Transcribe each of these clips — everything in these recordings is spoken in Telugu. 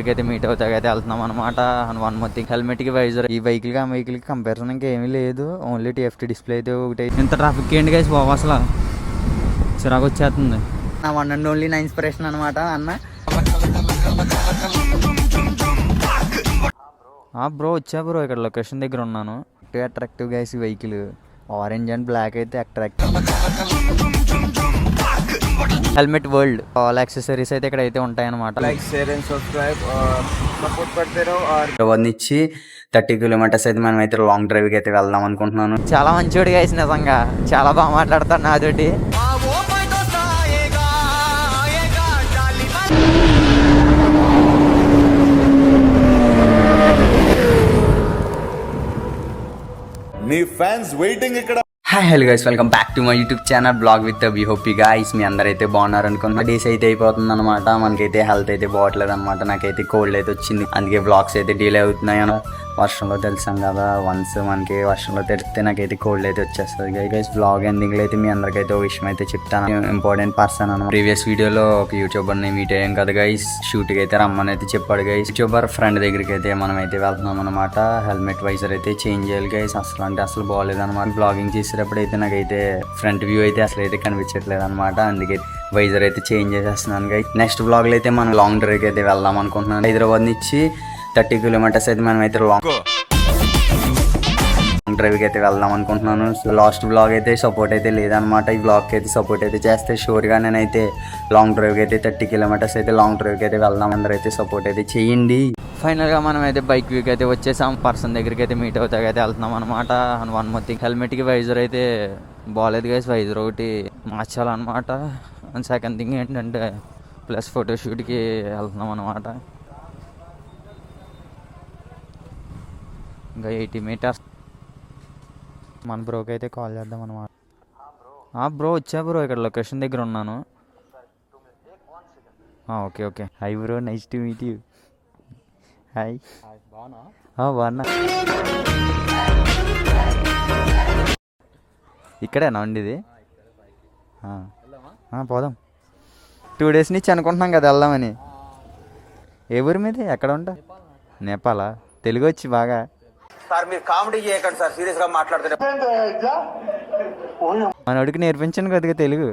అయితే మీట్ అవుతాయి అయితే వెళ్తున్నాం అనమాట. 1 more thing, హెల్మెట్కి వైజర్. ఈ వెహికల్కి ఆ వెహికల్కి కంపారిజన్ ఇంకా ఏమీ లేదు, ఓన్లీ TFT డిస్ప్లే అయితే ఒకటి. ఇంత ట్రాఫిక్ ఏంటి గైస్ బాబు, అసలు చిరాకు వచ్చేస్తుంది. నా వన్ అండ్ ఓన్లీ నా ఇన్స్పిరేషన్ అనమాట అన్న. బ్రో వచ్చా బ్రో, ఇక్కడ లొకేషన్ దగ్గర ఉన్నాను. అట్రాక్టివ్ గైస్ ఈ వెహికల్, ఆరెంజ్ అండ్ బ్లాక్ అయితే attractive. Helmet world all accessories అయితే ఇక్కడ అయితే ఉంటాయన్నమాట. Like share and subscribe support करते నుంచి 30 kilometers అయితే మనం అయితే లాంగ్ డ్రైవ్కి అయితే వెళ్దాం అనుకుంటున్నాను. చాలా మంచివాడు గైస్, నిజంగా చాలా బాగా మాట్లాడతాను నాతోటి. మీ ఫ్యాన్స్ వెయిటింగ్ ఇక్కడ. Hi hello guys, welcome back to my YouTube channel blog with be happy guys. మీ అందరూ అయితే బాగున్నారు అనుకున్నా. డేస్ అయితే అయిపోతుంది అనమాట, మనకైతే హెల్త్ అయితే బాగట్లేదు అనమాట. నాకైతే కోల్డ్ అయితే వచ్చింది, అందుకే బ్లాగ్స్ అయితే డిలే అవుతున్నాయి. వర్షంలో తెలుసాం కదా, వన్స్ మనకి వర్షంలో తెలిస్తే నాకైతే కోల్డ్ అయితే వచ్చేస్తుంది. గైస్ బ్లాగ్ ఎండింగ్లో అయితే మీ అందరికైతే ఒక విషయం అయితే చెప్తాను. ఇంపార్టెంట్ పర్సన్ అన్న ప్రీవియస్ వీడియోలో ఒక యూట్యూబర్ని మీట్ అయ్యాం కదా గైస్, షూట్కి అయితే రమ్మని అయితే చెప్పాడు గైస్. యూట్యూబర్ ఫ్రెండ్ దగ్గరికి అయితే మనం అయితే వెళ్తున్నాం అనమాట. హెల్మెట్ వైజర్ అయితే చేంజ్ చేయాలి గైస్, అసలు అంటే అసలు బాగోలేదు అనమాట. బ్లాగింగ్ చేసేటప్పుడు అయితే నాకైతే ఫ్రంట్ వ్యూ అయితే అసలు అయితే కనిపించట్లేదు అనమాట, అందుకే వైజర్ అయితే చేంజ్ చేసేస్తున్నాను గైస్. నెక్స్ట్ బ్లాగ్లో అయితే మనం లాంగ్ డ్రైవ్కి అయితే వెళ్దాం అనుకుంటున్నాను. హైదరాబాద్ నుంచి 30 kilometers అయితే మనం అయితే లాంగ్ డ్రైవ్కి అయితే వెళ్దాం అనుకుంటున్నాను. లాస్ట్ బ్లాగ్ అయితే సపోర్ట్ అయితే లేదనమాట. ఈ బ్లాగ్కి అయితే సపోర్ట్ అయితే చేస్తే షూర్గా నేనైతే లాంగ్ డ్రైవ్కి అయితే 30 kilometers అయితే లాంగ్ డ్రైవ్కి అయితే వెళ్దాం. అందరూ అయితే సపోర్ట్ అయితే చేయండి. ఫైనల్గా మనం అయితే బైక్ వ్యూకి అయితే వచ్చేసాం. పర్సన్ దగ్గరికి అయితే మీట్ అవుతాయి అయితే వెళ్తున్నాం అనమాట. 1 more thing, హెల్మెట్కి వైజర్ అయితే బాగాలేదు గైస్, వైజర్ ఒకటి మార్చాలన్నమాట. అండ్ సెకండ్ థింగ్ ఏంటంటే ప్లస్ ఫోటోషూట్కి వెళ్తున్నాం అనమాట. ఇంకా 80 meters. మన బ్రోకి అయితే కాల్ చేద్దాం అనమాట. బ్రో వచ్చా బ్రో, ఇక్కడ లొకేషన్ దగ్గర ఉన్నాను. Okay okay. Hi bro, nice to meet you. Hi, బాగున్నా. ఇక్కడేనా ఉండేది? పోదాం. 2 days నుంచి అనుకుంటున్నాం కదా వెళ్దామని. ఏ ఊరి మీద, ఎక్కడ ఉంటా? నేపాలా? తెలుగు వచ్చి బాగా. సార్ మీరు కామెడీ చేయకండి సార్, సీరియస్ గా మాట్లాడుతున్నారు. మనోడికి నేర్పించాను కొద్దిగా తెలుగు.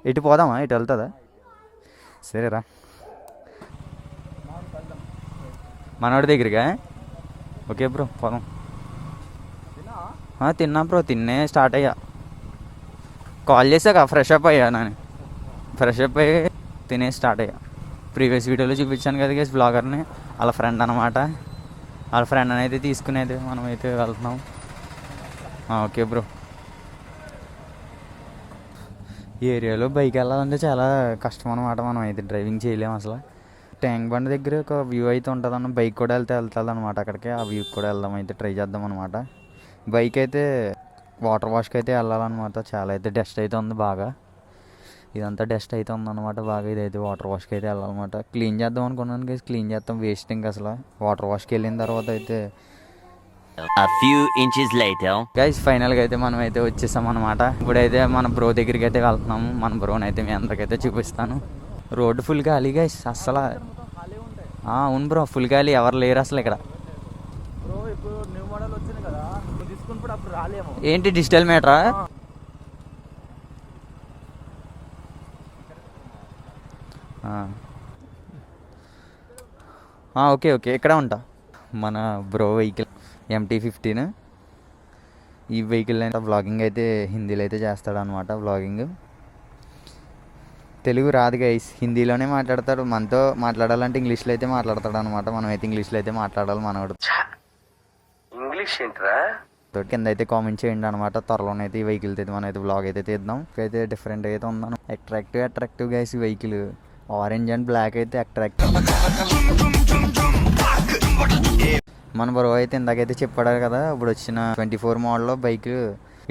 ఇటు పోదామా, ఇటు వెళ్తుందా? సరేరా, మనోడి దగ్గరగా. ఓకే బ్రో, పోదాం. తిన్నా బ్రో, తిన్నే స్టార్ట్ అయ్యా. కాల్ చేశాక ఫ్రెష్ అప్ అయ్యా. నేను ఫ్రెష్ అప్ అయ్యి తినే స్టార్ట్ అయ్యా. ప్రీవియస్ వీడియోలో చూపించాను కదా గైస్, బ్లాగర్ని, వాళ్ళ ఫ్రెండ్ అనమాట. వాళ్ళ ఫ్రెండ్ అయితే తీసుకునేది మనం అయితే వెళ్తున్నాం. Okay bro. ఈ ఏరియాలో బైక్ వెళ్ళాలంటే చాలా కష్టం అనమాట, మనం అయితే డ్రైవింగ్ చేయలేము అసలు. ట్యాంక్ బండ్ దగ్గర ఒక వ్యూ అయితే ఉంటుంది అన్న, బైక్ కూడా వెళ్తుంది అనమాట అక్కడికి. ఆ వ్యూకి కూడా వెళ్దాం అయితే ట్రై చేద్దాం అనమాట. బైక్ అయితే వాటర్ వాష్కి అయితే వెళ్ళాలన్నమాట. చాలా అయితే డస్ట్ అయితే ఉంది బాగా, ఇదంతా డస్ట్ అయితే ఉందన్నమాట బాగా. ఇదైతే వాటర్ వాష్కి అయితే వెళ్ళాలన్నమాట. క్లీన్ చేద్దాం అనుకున్నాను గైస్, క్లీన్ చేద్దాం, వేస్ట్ ఇంకా అసలు. వాటర్ వాష్కి వెళ్ళిన తర్వాత అయితే గైస్ ఫైనల్గా అయితే మనం అయితే వచ్చేసాం అనమాట. ఇప్పుడైతే మన బ్రో దగ్గరికి అయితే వెళ్తున్నాము. మన బ్రోని అయితే మీ అందరికైతే చూపిస్తాను. రోడ్డు ఫుల్ ఖాళీ గైస్ అసలు. అవును బ్రో, ఫుల్ ఖాళీ, ఎవరు లేరు అసలు ఇక్కడ. ఏంటి డిజిటల్ మీటరా? ఓకే ఓకే, ఇక్కడ ఉంటా. మన బ్రో వెహికల్ MT-15. ఈ వెహికల్ అయితే వ్లాగింగ్ అయితే హిందీలో అయితే చేస్తాడు అనమాట. వ్లాగింగ్ తెలుగు రాదు గైస్, హిందీలోనే మాట్లాడతాడు. మనతో మాట్లాడాలంటే ఇంగ్లీష్లో అయితే మాట్లాడతాడు అనమాట. మనం అయితే ఇంగ్లీష్లో అయితే మాట్లాడాలి. మనోడు ఇంగ్లీష్ ఏంట్రా? కింద అయితే కామెంట్ చేయండి అనమాట. త్వరలోనైతే ఈ వెహికల్ అయితే మనం అయితే వ్లాగ్ అయితే తీద్దాం. అయితే డిఫరెంట్ అయితే ఉందాను. అట్రాక్టివ్ గైస్ ఈ వెహికల్, ఆరెంజ్ అండ్ బ్లాక్ అయితే అట్రాక్టివ్. మన బ్రో అయితే ఇందాకైతే చెప్పాడు కదా, ఇప్పుడు వచ్చిన 24 model బైక్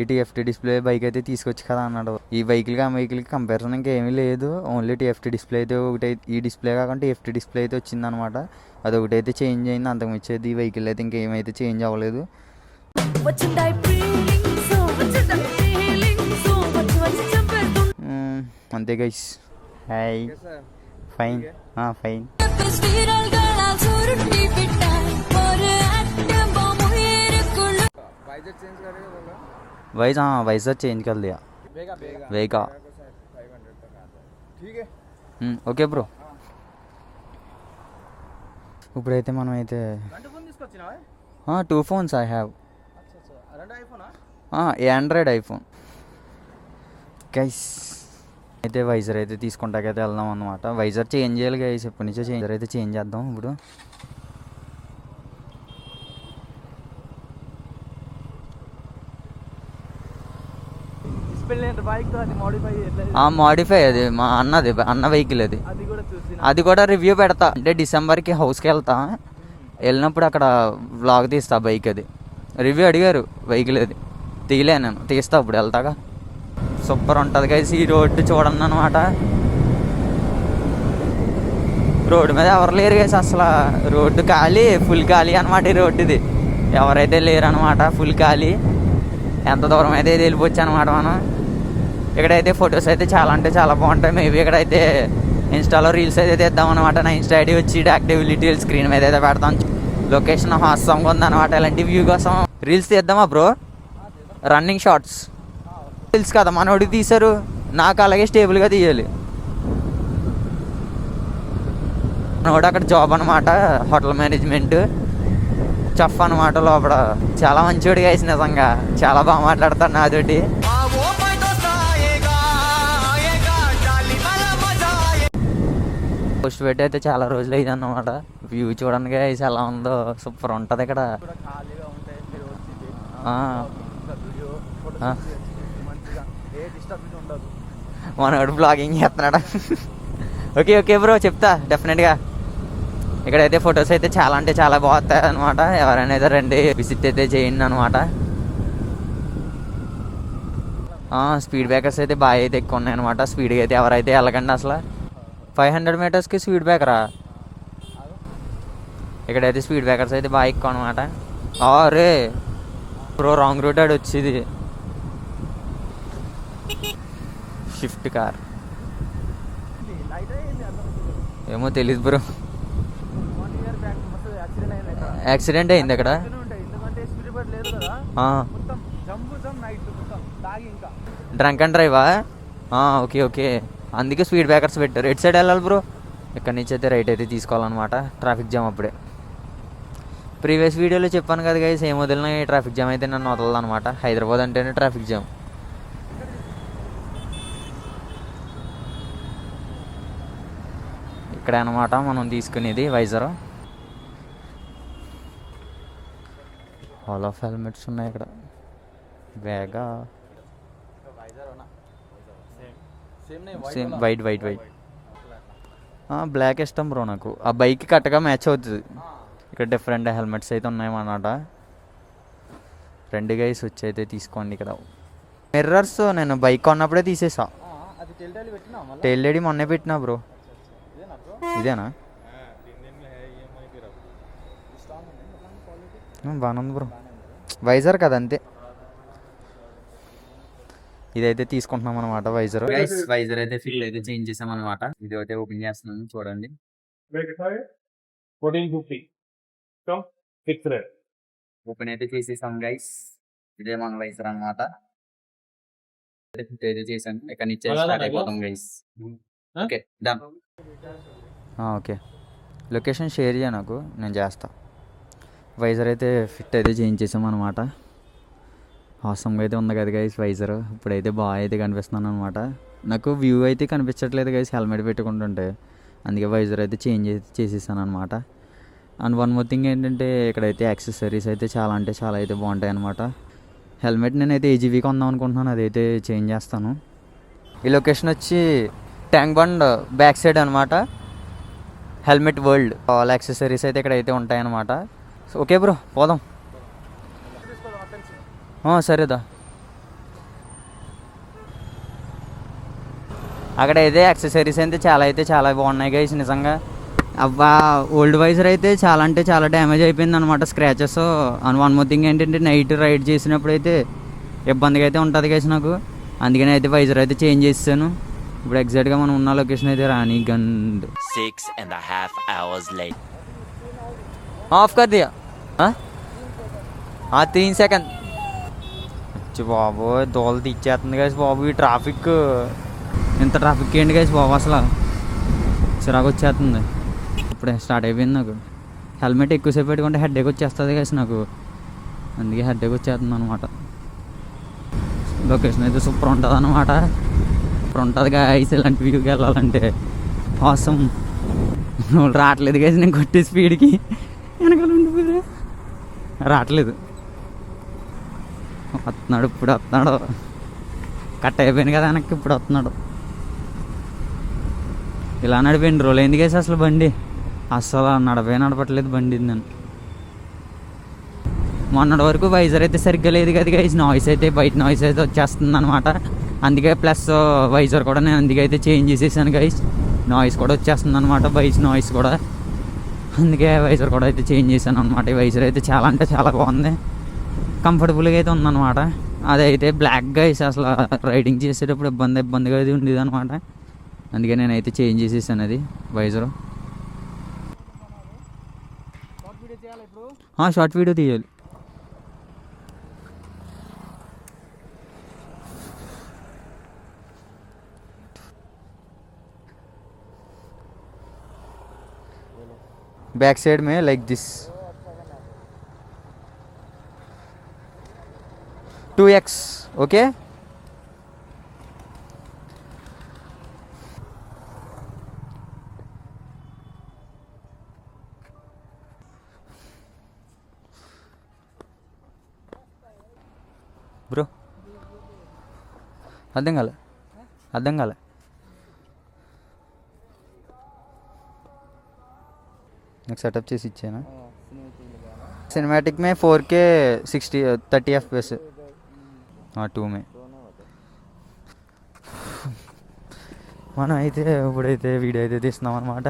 ఈ TFT డిస్ప్లే బైక్ అయితే తీసుకొచ్చి కదా అన్నాడు. ఈ వెహికల్కి ఆ వెహికల్కి కంపారిజన్ ఇంకా ఏమీ లేదు, ఓన్లీ TFT డిస్ప్లే అయితే ఒకటి. ఈ డిస్ప్లే కాకుండా TFT డిస్ప్లే అయితే వచ్చిందనమాట. అది ఒకటైతే చేంజ్ అయింది, అంతకు మించేది ఈ వెహికల్ అయితే ఇంకేమైతే చేంజ్ అవ్వలేదు. అంతే guys. Hi, fine fine. Visor change कर लिया वेगा. Okay bro. ఇప్పుడైతే మనం అయితే 2 phones I have. Android iPhone guys. అయితే వైజర్ అయితే తీసుకుంటాకైతే వెళ్దాం అనమాట. వైజర్ చేంజ్ చేయాలి గైస్, ఎప్పటి నుంచో చేంజర్ అయితే చేంజ్ చేద్దాం ఇప్పుడు. మోడిఫై అది మా అన్న వెహికల్ అది కూడా రివ్యూ పెడతా. అంటే డిసెంబర్కి హౌస్కి వెళ్తా, వెళ్ళినప్పుడు అక్కడ వ్లాగ్ తీస్తా. బైక్ అది రివ్యూ అడిగారు, వెహికల్ అది తీయలే, నేను తీస్తా ఇప్పుడు వెళ్తాగా. సూపర్ ఉంటుంది గైస్ ఈ రోడ్డు చూడండి అనమాట. రోడ్డు మీద ఎవరు లేరు గైస్ అసలు. రోడ్డు ఖాళీ, ఫుల్ ఖాళీ అనమాట ఈ రోడ్డు. ఇది ఎవరైతే లేరు అనమాట, ఫుల్ ఖాళీ. ఎంత దూరం అయితే వెళ్ళిపోవచ్చు అనమాట మనం. ఇక్కడైతే ఫొటోస్ అయితే చాలా అంటే చాలా బాగుంటాయి. మేబీ ఇక్కడైతే ఇన్స్టాలో రీల్స్ అయితే తెద్దాం అనమాట. నా ఇన్స్టా ఐడి వచ్చి యాక్టివిటీ స్క్రీన్ మీద అయితే పెడతాం. లొకేషన్ హాస్యంగా ఉందన్నమాట. ఇలాంటి వ్యూ కోసం రీల్స్ తీద్దామా బ్రో? రన్నింగ్ షార్ట్స్ రీల్స్ కదా మనోడికి తీశారు, నాకు అలాగే స్టేబుల్గా తీయాలి. మనోడు అక్కడ జాబ్ అనమాట, హోటల్ మేనేజ్మెంట్ చెఫ్ అనమాట. లోపల చాలా మంచివాడు గైస్, నిజంగా చాలా బాగా మాట్లాడతాడు నాతోటి. పోస్ట్ పెట్టి అయితే చాలా రోజులు అయింది అన్నమాట. వ్యూ చూడండి గైస్ ఎలా ఉందో, సూపర్ ఉంటుంది ఇక్కడ. మనోడు బ్లాగింగ్ చేస్తున్నాడు. ఓకే ఓకే బ్రో, చెప్తా డెఫినెట్గా. ఇక్కడైతే ఫొటోస్ అయితే చాలా అంటే చాలా బాగుతాయి అనమాట. ఎవరైనా అయితే రండి, విజిట్ అయితే చేయండి అనమాట. స్పీడ్ బ్రేకర్స్ అయితే బాగా అయితే ఎక్కువ ఉన్నాయి అనమాట. స్పీడ్గా అయితే ఎవరైతే వెళ్ళకండి అసలు. 500 మీటర్స్కి స్పీడ్ బ్రేకరా? ఇక్కడైతే స్పీడ్ బ్రేకర్స్ అయితే బాగా ఎక్కువ అనమాట. రే బ్రో, రాంగ్ రూట్ ఆడి వచ్చేది. షిఫ్ట్ కార్ ఏమో తెలీదు బ్రో. యాక్సిడెంట్ అయింది అక్కడ. డ్రంక్ అండ్ డ్రైవా? ఓకే ఓకే, అందుకే స్పీడ్ బ్రేకర్స్ పెట్టారు. ఎటు సైడ్ వెళ్ళాలి బ్రో? ఇక్కడ నుంచి అయితే రైట్ అయితే తీసుకోవాలన్నమాట. ట్రాఫిక్ జామ్ అప్పుడే. ప్రీవియస్ వీడియోలో చెప్పాను కదా గైస్, ఏం వదిలినా ట్రాఫిక్ జామ్ అయితే నన్ను వదలదు అనమాట. హైదరాబాద్ అంటేనే ట్రాఫిక్ జామ్. ఇక్కడే అనమాట మనం తీసుకునేది వైజర్. ఆల్ ఆఫ్ హెల్మెట్స్ ఉన్నాయి ఇక్కడ. Vega same white white white. Black ఇష్టం బ్రో నాకు, ఆ బైక్ కరెక్ట్గా మ్యాచ్ అవుతుంది. ఇక్కడ డిఫరెంట్ హెల్మెట్స్ అయితే ఉన్నాయన్నమాట. రెండు గైస్ వచ్చి అయితే తీసుకోండి. ఇక్కడ మిర్రర్స్ నేను బైక్ కొన్నప్పుడే తీసేసా. టెయిల్ లైట్ మొన్నే పెట్టినా బ్రో. ఇదేనా? బాగానే ఉంది బ్రో. వైజర్ కదా అంతే. ఇదైతే తీసుకుంటున్నాం అనమాట వైజర్. వైజర్ అయితే ఫిల్ అయితే చేంజ్ చేసాం అనమాట. ఇది అయితే ఓపెన్ చేస్తున్నాను చూడండి. ఓపెన్ అయితే చేసేసాం గైస్. ఇదే మన వైజర్ అనమాట. అయితే చేసాను. ఇక్కడ నుంచి స్టార్ట్ అయిపోతాం guys. Okay done. Okay, location share చేయ నాకు, నేను చేస్తా. వైజర్ అయితే ఫిట్ అయితే చేంజ్ చేసాం అనమాట. అవసరంగా అయితే ఉంది కదా గైస్ వైజర్. ఇప్పుడైతే బాగా అయితే కనిపిస్తున్నాను అనమాట. నాకు వ్యూ అయితే కనిపించట్లేదు గైస్ హెల్మెట్ పెట్టుకుంటుంటే, అందుకే వైజర్ అయితే చేంజ్ అయితే చేసేసాను అనమాట. అండ్ వన్ మోర్ థింగ్ ఏంటంటే, ఇక్కడైతే యాక్సెసరీస్ అయితే చాలా అంటే చాలా అయితే బాగుంటాయి అనమాట. హెల్మెట్ నేనైతే ఏజీవీ కొందాం అనుకుంటున్నాను, అదైతే చేంజ్ చేస్తాను. ఈ లొకేషన్ వచ్చి ట్యాంక్ బండ్ బ్యాక్ సైడ్ అనమాట. Helmet world. ఆల్ యాక్సెసరీస్ అయితే ఇక్కడైతే ఉంటాయన్నమాట. ఓకే బ్రో, పోదాం. సరేదా. అక్కడైతే యాక్సెసరీస్ అయితే చాలా బాగున్నాయి గైస్ నిజంగా. అబ్బా, ఓల్డ్ వైజర్ అయితే చాలా అంటే చాలా డ్యామేజ్ అయిపోయింది అనమాట, scratches. And one more thing ఏంటంటే, నైట్ రైడ్ చేసినప్పుడు అయితే ఇబ్బందిగా అయితే ఉంటుంది గైస్ నాకు. అందుకని అయితే వైజర్ అయితే చేంజ్ చేసాను. ఇప్పుడు ఎగ్జాక్ట్గా మనం ఉన్న లొకేషన్ అయితే రాణిగంజ్. 6.5 hours later. ఆఫ్ కర్ దియా 3 సెకండ్. బాబు దోలు తీచ్చేస్తుంది గైస్ బాబు. ఈ ట్రాఫిక్, ఇంత ట్రాఫిక్ ఏంటి గైస్ బాబు, అసలు చిరాకు వచ్చేస్తుంది. ఇప్పుడే స్టార్ట్ అయిపోయింది నాకు. హెల్మెట్ ఎక్కువసేపు పెట్టుకుంటే హెడ్ఏక్ వచ్చేస్తుంది గైస్ నాకు, అందుకే హెడ్ఏక్ వచ్చేస్తుంది అనమాట. లొకేషన్ అయితే సూపర్ ఉంటుంది అనమాట. సూపర్ ఉంటుంది గైస్ ఇలాంటి వ్యూకి వెళ్ళాలంటే. అవసరం రావట్లేదు గైస్, నేను కొట్టే స్పీడ్కి వెనకాల ఉండిపోయి రావట్లేదు. వస్తున్నాడు, ఇప్పుడు వస్తున్నాడు. కట్ అయిపోయింది కదా వెనక్కి, ఇప్పుడు వస్తున్నాడు. ఇలా నడిపోయింది రోజులు ఎందుకు వేసి అసలు బండి అస్సలు నడపట్లేదు బండి. నేను మొన్నటి వరకు వైజర్ అయితే సరిగ్గా లేదు కదా గైస్, నాయిస్ అయితే బయట నాయిస్ అయితే వచ్చేస్తుంది అనమాట. అందుకే ప్లస్ వైజర్ కూడా నేను అందుకే అయితే చేంజ్ చేసేసాను గైస్. నాయిస్ కూడా వచ్చేస్తుంది అనమాట, బైక్ నాయిస్ కూడా. అందుకే వైజర్ కూడా అయితే చేంజ్ చేశాను అనమాట. ఈ వైజర్ అయితే చాలా అంటే చాలా బాగుంది, కంఫర్టబుల్గా అయితే ఉందన్నమాట. అదైతే బ్లాక్ గైస్, అసలు రైడింగ్ చేసేటప్పుడు ఇబ్బందిగా అయితే ఉండేది అనమాట. అందుకే నేనైతే చేంజ్ చేసేసాను అది వైజర్. షార్ట్ వీడియో తీయాలి. बैक साइड में like this 2x okay. Bro అర్థం కాలే. నాకు సెటప్ చేసి ఇచ్చానా. సినిమాటిక్ మే 4K 30 FPS 2 మే. మనం అయితే ఇప్పుడైతే వీడియో అయితే తీస్తున్నాం అనమాట.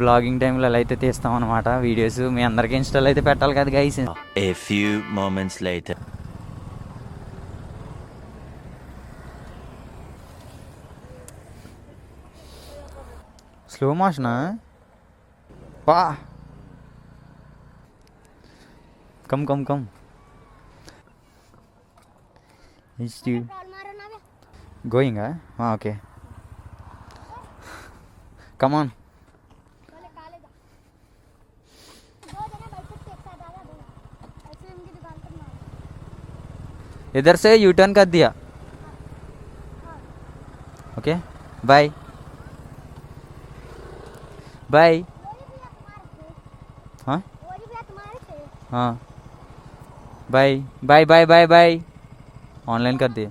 బ్లాగింగ్ టైంలో అలా అయితే తీస్తాం అనమాట వీడియోస్. మీ అందరికీ ఇన్స్టాల్ అయితే పెట్టాలి కదా guys. A few moments later. Slow మోషనా పా. కమ్ గోయింగా. Okay come on. इधर से यू टर्न कर दिया. Okay bye bye. हाँ हाँ bye bye bye bye bye. Online कर दिए.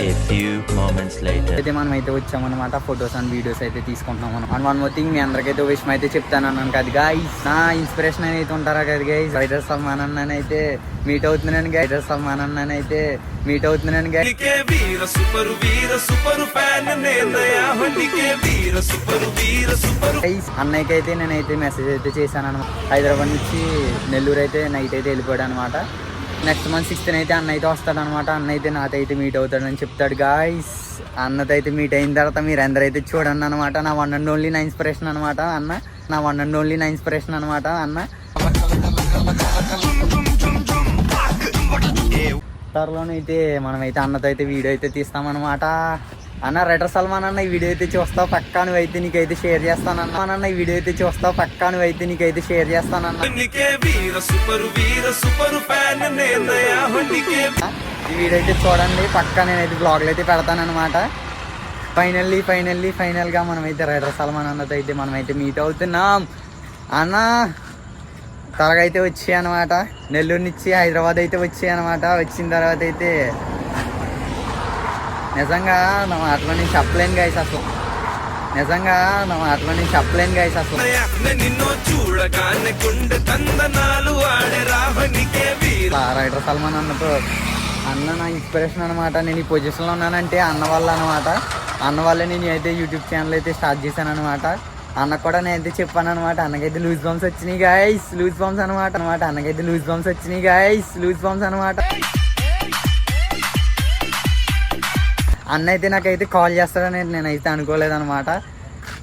A few moments later. అయితే మనం అయితే వచ్చామన్నమాట. ఫొటోస్ అండ్ వీడియోస్ అయితే తీసుకుంటున్నాం మనం. అండ్ వన్ మోర్ థింగ్, మీ అందరికైతే విషయం అయితే చెప్తాను అన్నాను కదా గైస్. నా ఇన్స్పిరేషన్ అయితే ఉంటారా కదా గైస్, రైడర్ సల్మాన్ అన్న అయితే మీట్ అవుతున్నాను గైస్. రైడర్ సల్మాన్ అన్న అయితే మీట్ అవుతున్నాను గైస్. అన్నయ్యకి అయితే నేనైతే మెసేజ్ అయితే చేశాను అనమాట. హైదరాబాద్ నుంచి నెల్లూరు అయితే నైట్ అయితే వెళ్ళిపోయాడు అనమాట. నెక్స్ట్ మంత్ 6th అయితే అన్న అయితే వస్తాడనమాట. అన్న అయితే నాతో అయితే మీట్ అవుతాడని చెప్తాడు గాయస్. అన్నతో అయితే మీట్ అయిన తర్వాత మీరు అందరైతే చూడండి అనమాట. నా వన్ అండ్ ఓన్లీ నా ఇన్స్పిరేషన్ అనమాట అన్న. నా వన్ అండ్ ఓన్లీ నా ఇన్స్పిరేషన్ అనమాట అన్న. త్వరలోనైతే మనమైతే అన్నతో అయితే వీడియో అయితే తీస్తామన్నమాట. అన్న రైడర్ సల్మాన్ అన్న ఈ వీడియో అయితే చూస్తావు పక్కా, నువ్వైతే నీకైతే షేర్ చేస్తానన్న. అన్న ఈ వీడియో అయితే చూస్తావు పక్కా, నువ్వైతే నీకైతే షేర్ చేస్తానన్న. ఈ వీడియో అయితే చూడండి పక్కా, నేనైతే బ్లాగ్లో అయితే పెడతానమాట. ఫైనల్గా మనమైతే రైడర్ సల్మాన్ అన్నతో అయితే మనమైతే మీట్ అవుతున్నాం అన్న. త్వరగా అయితే వచ్చాయి అనమాట. నెల్లూరు నుంచి హైదరాబాద్ అయితే వచ్చాయి అనమాట. వచ్చిన తర్వాత అయితే నిజంగా నా మాటలో నేను చెప్పలేను గైస్. అసలు నిజంగా నా మాటలో నేను చెప్పలేను గైస్ అసలు. రైటర్ సల్మాన్ అన్నతో అన్న నా ఇన్స్పిరేషన్ అనమాట. నేను ఈ పొజిషన్లో ఉన్నానంటే అన్న వల్ల అనమాట. అన్న వల్లే నేను అయితే యూట్యూబ్ ఛానల్ అయితే స్టార్ట్ చేశాను అనమాట. అన్నకు కూడా నేను అయితే చెప్పాను అనమాట. అన్నకైతే లూజ్ బాంబ్స్ వచ్చినాయి గైస్, లూజ్ బాంబ్స్ అనమాట. అన్నకైతే లూజ్ బాంబ్స్ వచ్చినాయి గైస్, లూజ్ బాంబ్స్ అనమాట. అన్న అయితే నాకైతే కాల్ చేస్తాడని నేనైతే అనుకోలేదన్నమాట.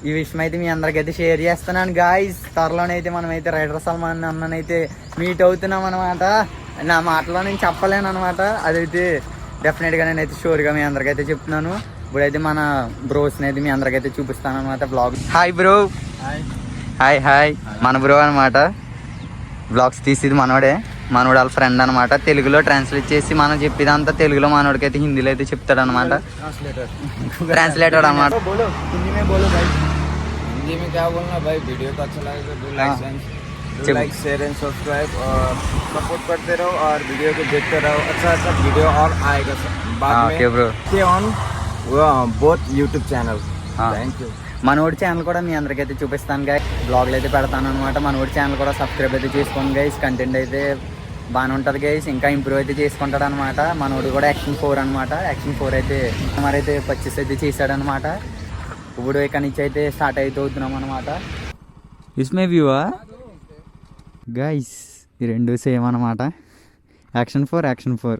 ఈ విషయం అయితే మీ అందరికైతే షేర్ చేస్తున్నాను గాయస్. త్వరలోనైతే మనమైతే రైడర్ సల్మాన్ అన్ననైతే మీట్ అవుతున్నాం అనమాట. నా మాటలో నేను చెప్పలేను అనమాట. అదైతే డెఫినెట్గా నేనైతే షూర్గా మీ అందరికైతే చెప్తున్నాను. ఇప్పుడైతే మన బ్రోస్ని అయితే మీ అందరికైతే చూపిస్తాను అనమాట blog. Hi bro. Hi hi. మన బ్రో అనమాట. బ్లాగ్స్ తీసేది మనోడే. మనోడు వాళ్ళ ఫ్రెండ్ అనమాట. తెలుగులో ట్రాన్స్లేట్ చేసి మనం చెప్పేదంతా తెలుగులో మనోడికి అయితే హిందీలో అయితే చెప్తాడు అనమాట. ట్రాన్सलेटर అనమాట. हिंदी में क्या बोलना भाई, वीडियो को अच्छा लगे तो do like share and subscribe और सपोर्ट करते रहो और वीडियो को देखते रहो. अच्छा वीडियो और आएगा बाद में on both YouTube channel. Thank you. మనోడి ఛానల్ కూడా మీ అందరికైతే చూపిస్తాను గైస్. బ్లాగ్లు అయితే పెడతాను అనమాట. మనోడి ఛానల్ కూడా సబ్స్క్రైబ్ అయితే చేసుకోండి గైస్. కంటెంట్ అయితే బాగానే ఉంటుంది గైస్. ఇంకా ఇంప్రూవ్ అయితే చేసుకుంటాడు అనమాట. మనోడు కూడా యాక్షన్ 4 అనమాట. యాక్షన్ 4 అయితే మరైతే పర్చేస్ అయితే చేశాడనమాట. ఇప్పుడు ఇక్కడ నుంచి అయితే స్టార్ట్ అయితే అవుతున్నాం అనమాట. ఇస్మే వ్యూవా గైస్, ఈ రెండు సేమ్ అనమాట. యాక్షన్ 4